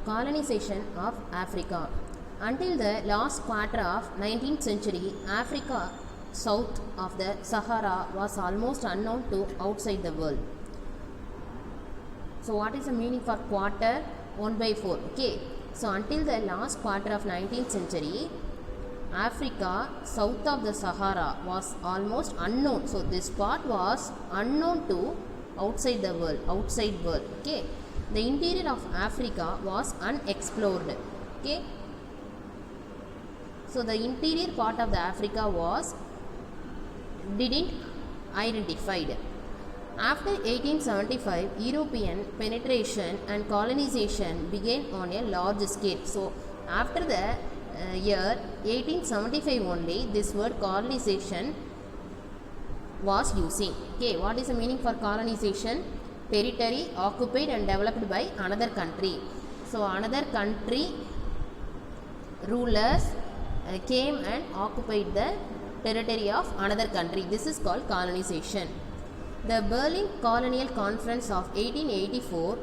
colonization of Africa. Until the last quarter of 19th century, Africa south of the Sahara was almost unknown to outside the world. So what is the meaning for quarter? 1/4. Okay. So until the last quarter of 19th century, Africa south of the Sahara was almost unknown. So this part was unknown to outside the world, outside world. Okay. The interior of Africa was unexplored. Okay. So the interior part of the Africa was didn't identified. After 1875, European penetration and colonization began on a large scale. So after the year 1875 only, this word colonization was using. Okay, what is the meaning for colonization? Territory occupied and developed by another country. So another country rulers came and occupied the territory of another country. This is called colonization. The Berlin Colonial Conference of 1884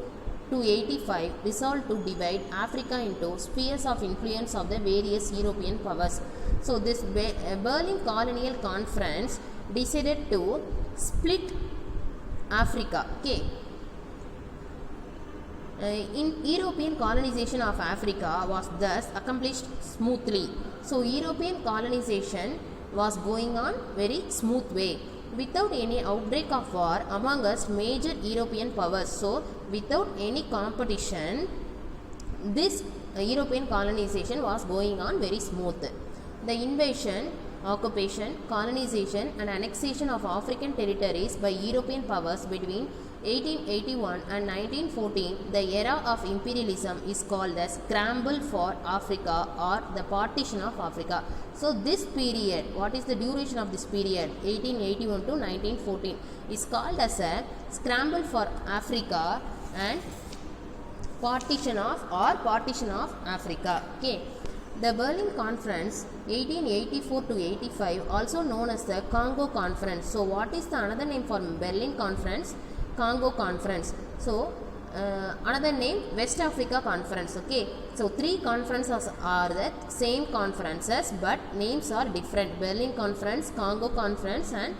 to 85 resolved to divide Africa into spheres of influence of the various European powers. So this Berlin Colonial Conference decided to split Africa. Okay. In European colonization of Africa was thus accomplished smoothly. So European colonization was going on very smooth way without any outbreak of war among us major European powers. So without any competition, this European colonization was going on very smooth. The invasion, occupation, colonization and annexation of African territories by European powers between 1881 and 1914, the era of imperialism is called the Scramble for Africa or the Partition of Africa. So this period, what is the duration of this period? 1881 to 1914 is called as a Scramble for Africa and Partition of Africa. Okay. The Berlin Conference 1884 to 85, also known as the Congo Conference. So what is the another name for Berlin Conference? Congo Conference. So another name West Africa Conference. Okay, so three conferences are the same conferences but names are different. Berlin Conference, Congo Conference and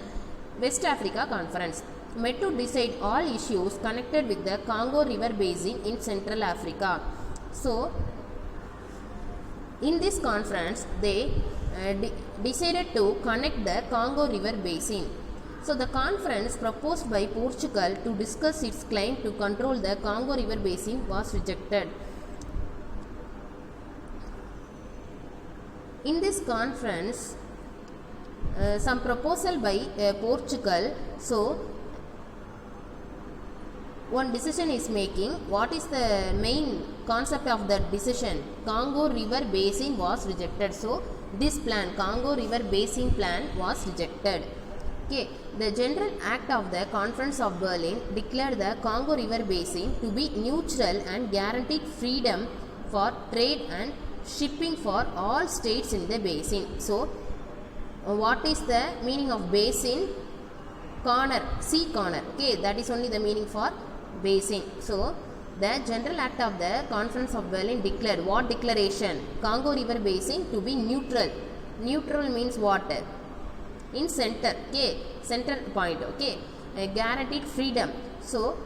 West Africa Conference met to decide all issues connected with the Congo River Basin in Central Africa. So in this conference they decided to connect the Congo River Basin. So the conference proposed by Portugal to discuss its claim to control the Congo River Basin was rejected. In this conference, some proposal by Portugal, so one decision is making. What is the main concept of the decision? Congo River Basin was rejected. So this plan, Congo River Basin plan was rejected. Okay. The General Act of the Conference of Berlin declared the Congo River Basin to be neutral and guaranteed freedom for trade and shipping for all states in the basin. So, what is the meaning of basin? Corner, sea corner. Okay, that is only the meaning for basin. So, the General Act of the Conference of Berlin declared what declaration? Congo River Basin to be neutral. Neutral means what? In center. Okay, center point. Okay, guaranteed freedom. So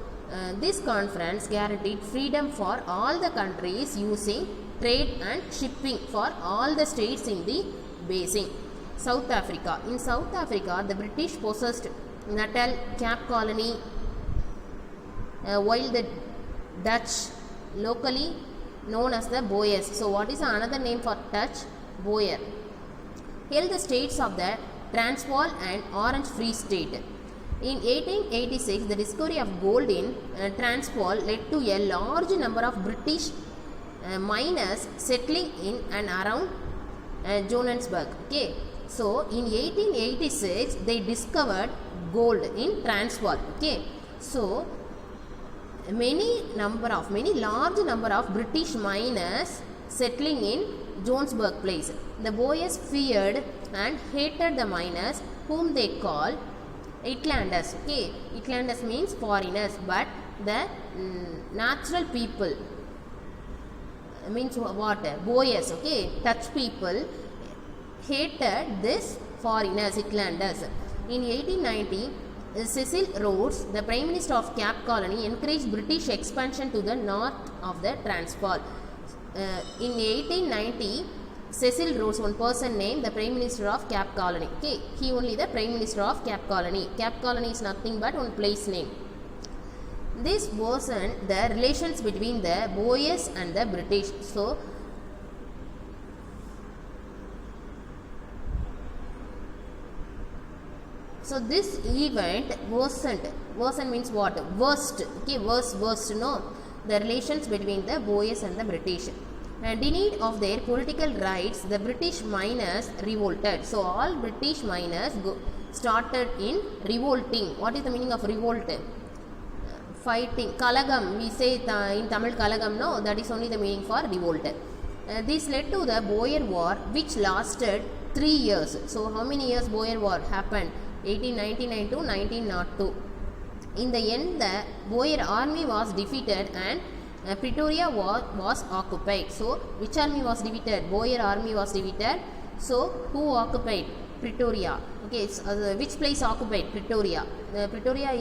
this conference guaranteed freedom for all the countries using trade and shipping for all the states in the basin. South Africa. In South Africa, the British possessed Natal, Cape Colony, while the Dutch, locally known as the Boers. So what is another name for Dutch? Boer. Held the states of the Transvaal and Orange Free State. In 1886, the discovery of gold in Transvaal led to a large number of British miners settling in and around Johannesburg. Okay, so in 1886, they discovered gold in Transvaal. Okay, so many large number of British miners settling in Johannesburg place. The Boers feared and hated the miners, whom they called Uitlanders. Okay, Uitlanders means foreigners, but the natural people means what? Boers, okay, Dutch people hated this foreigners, Highlanders. In 1890, Cecil Rhodes, the Prime Minister of Cape Colony, encouraged British expansion to the north of the Transvaal. In 1890, Cecil Rhodes, one person named the Prime Minister of Cape Colony. Okay, he only the Prime Minister of Cape Colony. Cape Colony is nothing but one place name. This worsened the relations between the Boers and the British. So this event worsened. Worsen means what? Worst. Okay, worst. No, the relations between the Boers and the British. And denied of their political rights, the British miners revolted. So all British miners started in revolting. What is the meaning of revolt? Fighting. Kalagam, we say in Tamil Kalagam, no, that is only the meaning for revolt. This led to the Boer War, which lasted 3 years. So how many years Boer War happened? 1899 to 1902. In the end, the Boer army was defeated and Pretoria was occupied. So which army was defeated? Boer army was defeated. So who occupied? Pretoria. Okay, which place occupied? Pretoria. Pretoria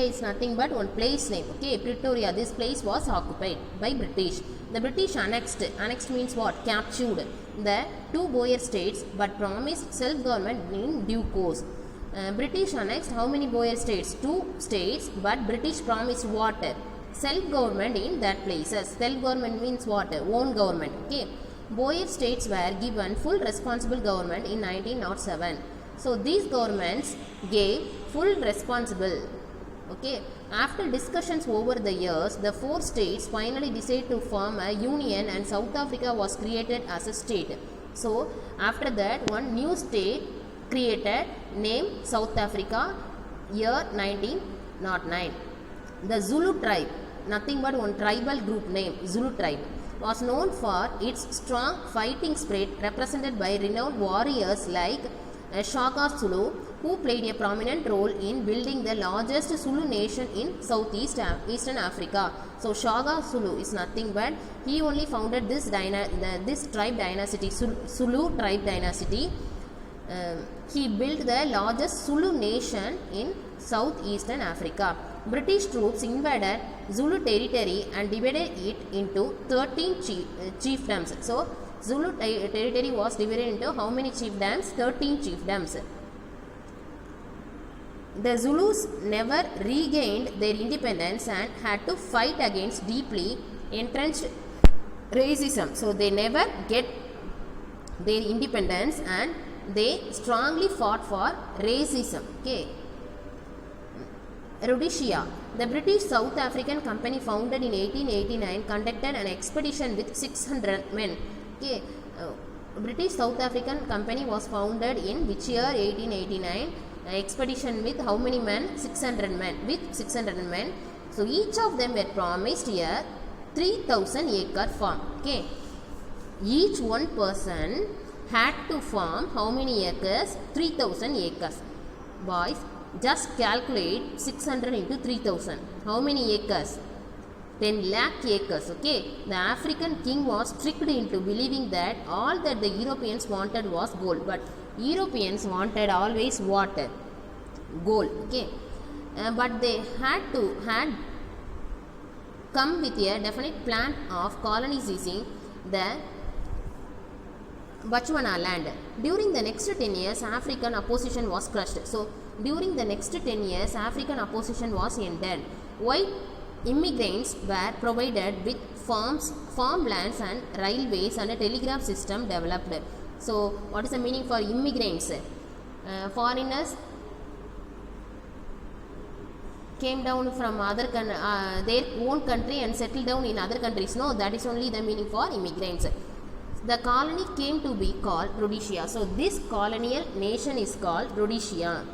is nothing but one place name. Okay, Pretoria, this place was occupied by British. The British annexed means what? Captured the 2 Boer states but promised self-government in due course. British annexed how many Boer states? 2 states, but British promised what? Self-government in that places. Self-government means what? Own government. Okay, Boer states were given full responsible government in 1907. So these governments gave full responsible. Okay, after discussions over the years, the 4 states finally decided to form a union and South Africa was created as a state. So after that, one new state created named South Africa, year 1909. The Zulu tribe, nothing but one tribal group name, Zulu tribe, was known for its strong fighting spirit represented by renowned warriors like Shaka Zulu, who played a prominent role in building the largest Zulu nation in Eastern Africa. So Shaka Zulu is nothing but he only founded this tribe dynasty, Zulu tribe dynasty. He built the largest Zulu nation in southeastern Africa. British troops invaded Zulu territory and divided it into 13 chiefdoms. So Zulu territory was divided into how many chiefdoms? 13 chiefdoms. The Zulus never regained their independence and had to fight against deeply entrenched racism. So they never get their independence and they strongly fought for racism. Okay. Rhodesia. The British South African Company, founded in 1889, conducted an expedition with 600 men. Okay. British South African Company was founded in which year? 1889. Expedition with how many men? 600 men. With 600 men. So each of them were promised a 3000 acre farm. Okay. Each one person had to farm how many acres? 3000 acres. Boys, just calculate 600 into 3000. How many acres? 10 lakh acres. Okay. The African king was tricked into believing that all that the Europeans wanted was gold. But Europeans wanted always water, gold. Okay. But they had come with a definite plan of colonizing the Botswana land. During the next 10 years, African opposition was crushed. So, during the next 10 years, African opposition was ended. White immigrants were provided with farmlands and railways, and a telegraph system developed. So, what is the meaning for immigrants? Foreigners came down from their own country and settled down in other countries. No, that is only the meaning for immigrants. The colony came to be called Rhodesia. So this colonial nation is called Rhodesia.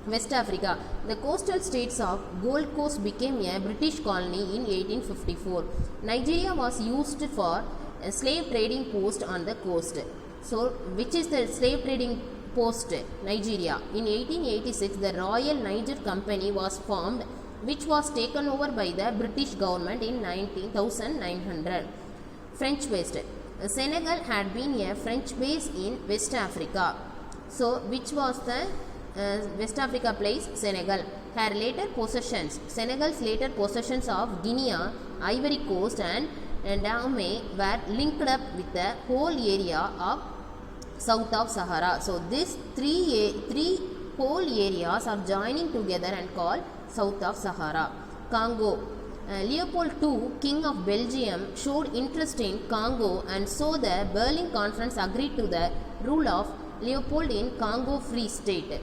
West Africa. The coastal states of Gold Coast became a British colony in 1854. Nigeria was used for a slave trading post on the coast. So which is the slave trading post? Nigeria. In 1886, the Royal Niger Company was formed which was taken over by the British government in 1900. French based. Senegal had been a French base in West Africa. So which was the West Africa place? Senegal. Her later possessions, Senegal's later possessions of Guinea, Ivory Coast and Dahomey were linked up with the whole area of south of Sahara. So these three whole areas are joining together and called south of Sahara. Congo. Leopold II, King of Belgium, showed interest in Congo, and so the Berlin Conference agreed to the rule of Leopold in Congo Free State.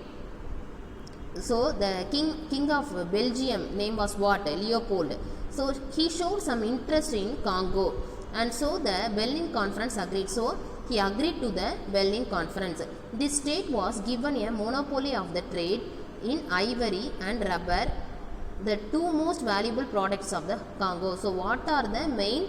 So the king of Belgium name was what? Leopold. So he showed some interest in Congo, and so the Berlin Conference agreed. So he agreed to the Berlin Conference. This state was given a monopoly of the trade in ivory and rubber, the two most valuable products of the Congo. So what are the main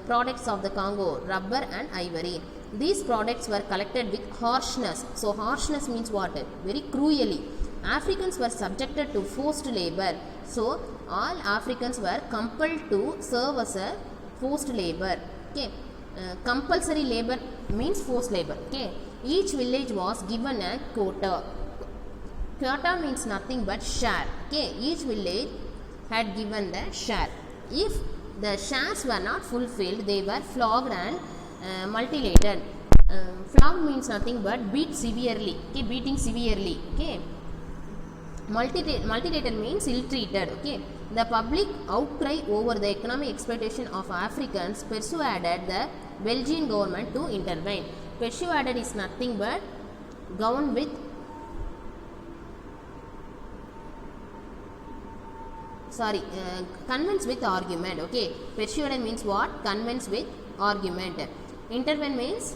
products of the Congo? Rubber and ivory. These products were collected with harshness. So harshness means what? Very cruelly. Africans were subjected to forced labor. So all Africans were compelled to serve as a forced labor. Okay. Compulsory labor means forced labor. Okay. Each village was given a quota. Quota means nothing but share. Okay. Each village had given the share. If the shares were not fulfilled, they were flogged and mutilated. Flog means nothing but beat severely. Okay. Beating severely. Okay. Mutilated means ill-treated. Okay. The public outcry over the economic exploitation of Africans persuaded the Belgian government to intervene. Persuaded is nothing but govern with convince with argument. Okay. Persuaded means what? Convince with argument. Intervene means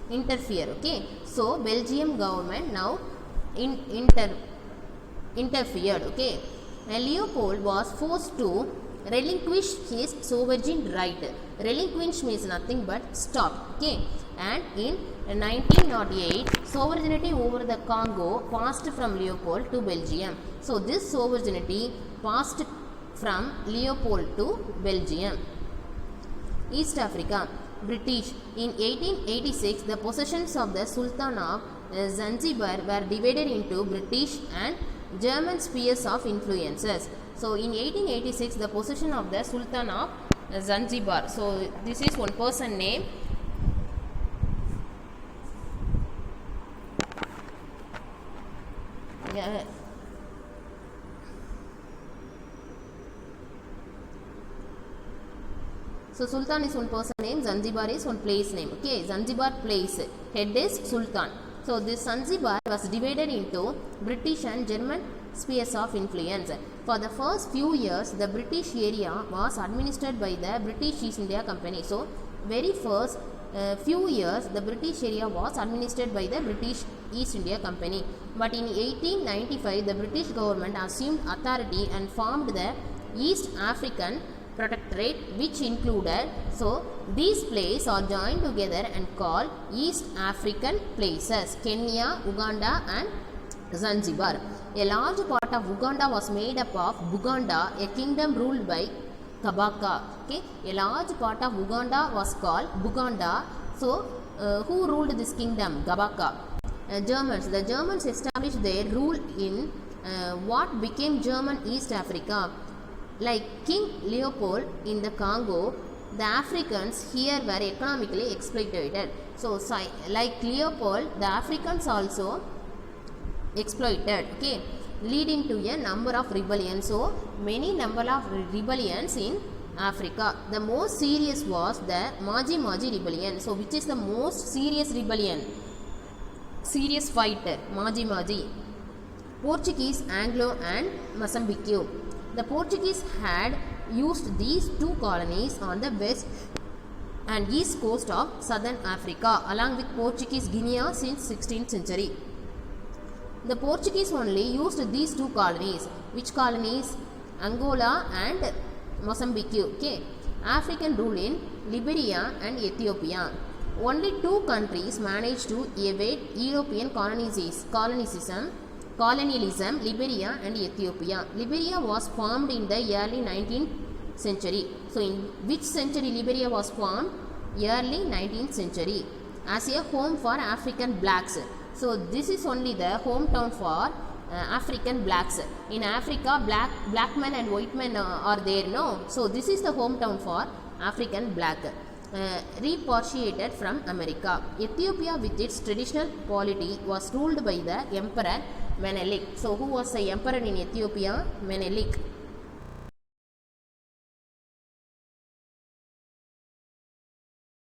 interfere. Okay. So Belgium government now interfered. Okay. Leopold was forced to relinquish his sovereign right. Relinquish means nothing but stop. Okay. And in 1908, sovereignty over the Congo passed from Leopold to Belgium. So this sovereignty passed from Leopold to Belgium. East Africa. British. In 1886, the possessions of the Sultan of Zanzibar were divided into British and German spheres of influences. So in 1886, the possession of the Sultan of Zanzibar. So this is one person name. So Sultan is one person name, Zanzibar is one place name. Okay, Zanzibar place, head is Sultan. So this Zanzibar was divided into British and German spheres of influence. For the first few years, the British area was administered by the British East India Company. So very first few years, the British area was administered by the British East India Company. But in 1895, the British government assumed authority and formed the East African Protectorate, which included, so these places are joined together and called East African places, Kenya, Uganda and Zanzibar. A large part of Uganda was made up of Buganda, a kingdom ruled by Kabaka. Okay, a large part of Uganda was called Buganda. So who ruled this kingdom? Kabaka. Germans. The Germans established their rule in what became German East Africa. Like King Leopold in the Congo, the Africans here were economically exploited. So like Leopold, the Africans also exploited. Okay, leading to a number of rebellions. So many number of rebellions in Africa. The most serious was the Maji Maji rebellion. So which is the most serious rebellion? Serious fight, Maji Maji. Portuguese, Anglo and Mozambique. The Portuguese had used these two colonies on the west and east coast of southern Africa along with Portuguese Guinea since 16th century. The Portuguese only used these two colonies. Which colonies? Angola and Mozambique. Okay. African rule in Liberia and Ethiopia. Only two countries managed to evade European colonization. Colonialism, Liberia and Ethiopia. Liberia was formed in the early 19th century. So in which century Liberia was formed? Early 19th century. As a home for African blacks. So this is only the hometown for African blacks. In Africa, black men and white men are there, no? So this is the hometown for African black. Repatriated from America. Ethiopia with its traditional polity was ruled by the Emperor Menelik. So who was the emperor in Ethiopia? Menelik.